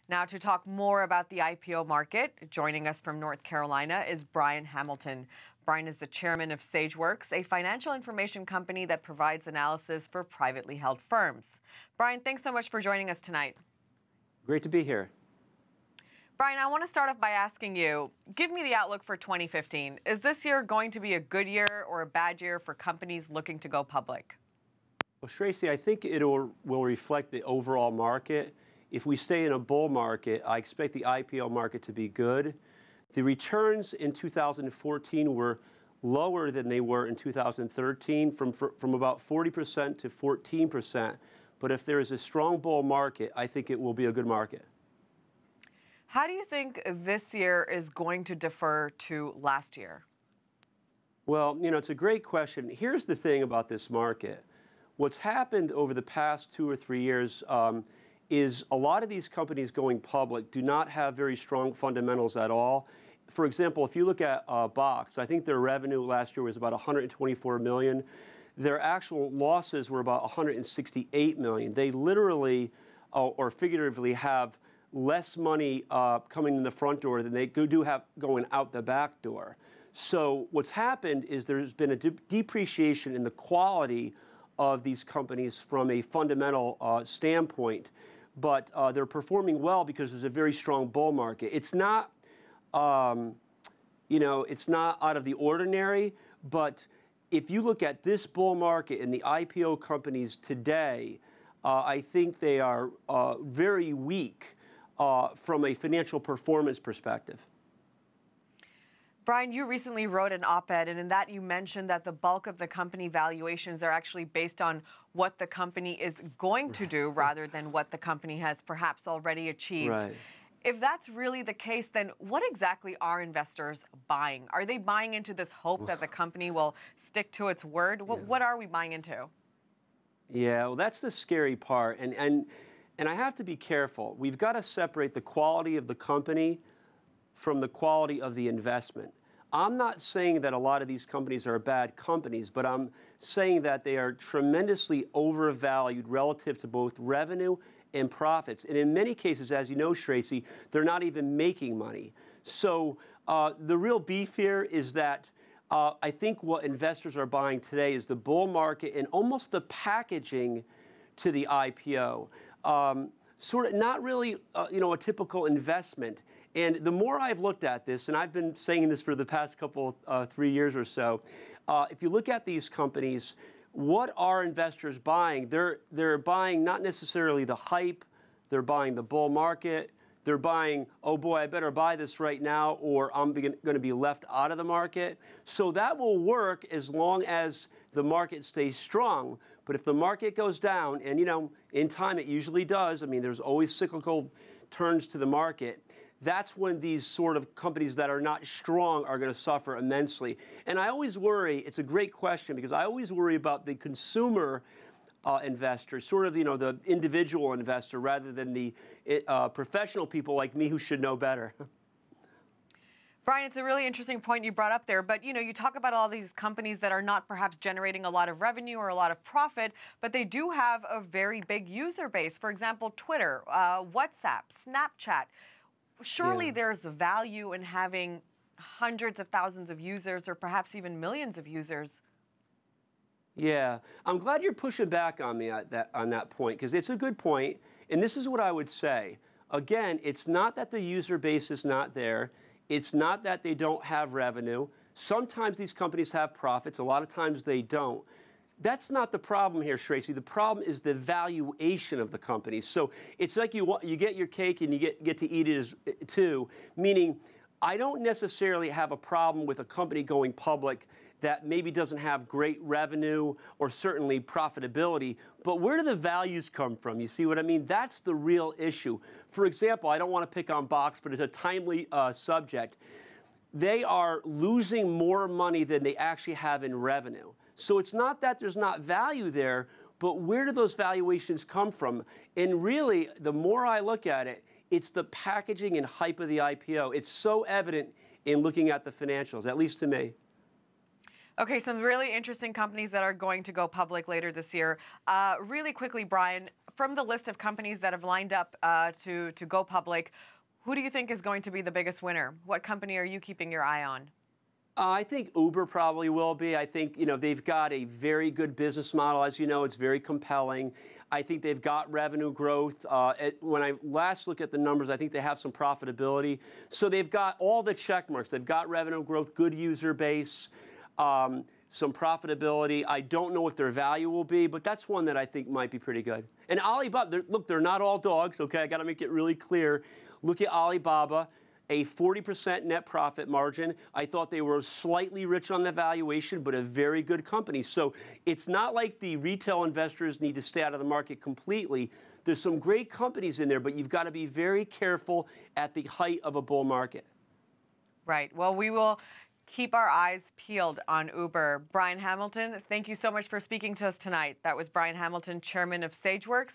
Now, to talk more about the IPO market, joining us from North Carolina is Brian Hamilton. Brian is the chairman of SageWorks, a financial information company that provides analysis for privately held firms. Brian, thanks so much for joining us tonight. Great to be here. Brian, I want to start off by asking you, give me the outlook for 2015. Is this year going to be a good year or a bad year for companies looking to go public? Well, Tracy, I think it will reflect the overall market. If we stay in a bull market, I expect the IPO market to be good. The returns in 2014 were lower than they were in 2013, from about 40% to 14%. But if there is a strong bull market, I think it will be a good market. How do you think this year is going to differ to last year? Well, it's a great question. Here's the thing about this market. What's happened over the past 2 or 3 years is a lot of these companies going public do not have very strong fundamentals at all. For example, if you look at Box, I think their revenue last year was about 124 million. Their actual losses were about 168 million. They literally or figuratively have less money coming in the front door than they do have going out the back door. So what's happened is there's been a depreciation in the quality of these companies from a fundamental standpoint, but they're performing well because there's a very strong bull market. It's not, it's not out of the ordinary, but if you look at this bull market and the IPO companies today, I think they are very weak from a financial performance perspective. Brian, you recently wrote an op-ed, and in that you mentioned that the bulk of the company valuations are actually based on what the company is going to do rather than what the company has perhaps already achieved. Right. If that's really the case, then what exactly are investors buying? Are they buying into this hope that the company will stick to its word? What are we buying into? Yeah, well, that's the scary part. And I have to be careful. We've got to separate the quality of the company from the quality of the investment. I'm not saying that a lot of these companies are bad companies, but I'm saying that they are tremendously overvalued relative to both revenue and profits. And in many cases, as you know, Tracy, they're not even making money. So the real beef here is that I think what investors are buying today is the bull market and almost the packaging to the IPO. Sort of not really, a typical investment. And the more I've looked at this, and I've been saying this for the past couple, 3 years or so, if you look at these companies, what are investors buying? They're buying not necessarily the hype, they're buying the bull market, they're buying, oh boy, I better buy this right now or I'm going to be left out of the market. So that will work as long as the market stays strong. But if the market goes down, and in time it usually does, I mean, there's always cyclical turns to the market, that's when these sort of companies that are not strong are going to suffer immensely. And I always worry, it's a great question, because I always worry about the consumer investor, sort of, the individual investor, rather than the professional people like me who should know better. Brian, it's a really interesting point you brought up there, but you talk about all these companies that are not perhaps generating a lot of revenue or a lot of profit, but they do have a very big user base. For example, Twitter, WhatsApp, Snapchat. Surely there's value in having hundreds of thousands of users or perhaps even millions of users. Yeah, I'm glad you're pushing back on me on that point, because it's a good point. And this is what I would say. Again, it's not that the user base is not there. It's not that they don't have revenue. Sometimes these companies have profits. A lot of times they don't. That's not the problem here, Tracy. The problem is the valuation of the company. So it's like you get your cake and you get to eat it too, meaning I don't necessarily have a problem with a company going public that maybe doesn't have great revenue or certainly profitability, but where do the values come from? You see what I mean? That's the real issue. For example, I don't want to pick on Box, but it's a timely subject. They are losing more money than they actually have in revenue. So it's not that there's not value there, but where do those valuations come from? And really, the more I look at it, it's the packaging and hype of the IPO. It's so evident in looking at the financials, at least to me. Okay, some really interesting companies that are going to go public later this year. Really quickly, Brian, from the list of companies that have lined up to go public, who do you think is going to be the biggest winner? What company are you keeping your eye on? I think Uber probably will be. I think, they've got a very good business model. As you know, it's very compelling. I think they've got revenue growth. When I last look at the numbers, I think they have some profitability. So they've got all the check marks. They've got revenue growth, good user base, some profitability. I don't know what their value will be, but that's one that I think might be pretty good. And Alibaba, look, they're not all dogs, okay? I got to make it really clear. Look at Alibaba. A 40% net profit margin. I thought they were slightly rich on the valuation, but a very good company. So it's not like the retail investors need to stay out of the market completely. There's some great companies in there, but you've got to be very careful at the height of a bull market. Right. Well, we will keep our eyes peeled on Uber. Brian Hamilton, thank you so much for speaking to us tonight. That was Brian Hamilton, chairman of SageWorks.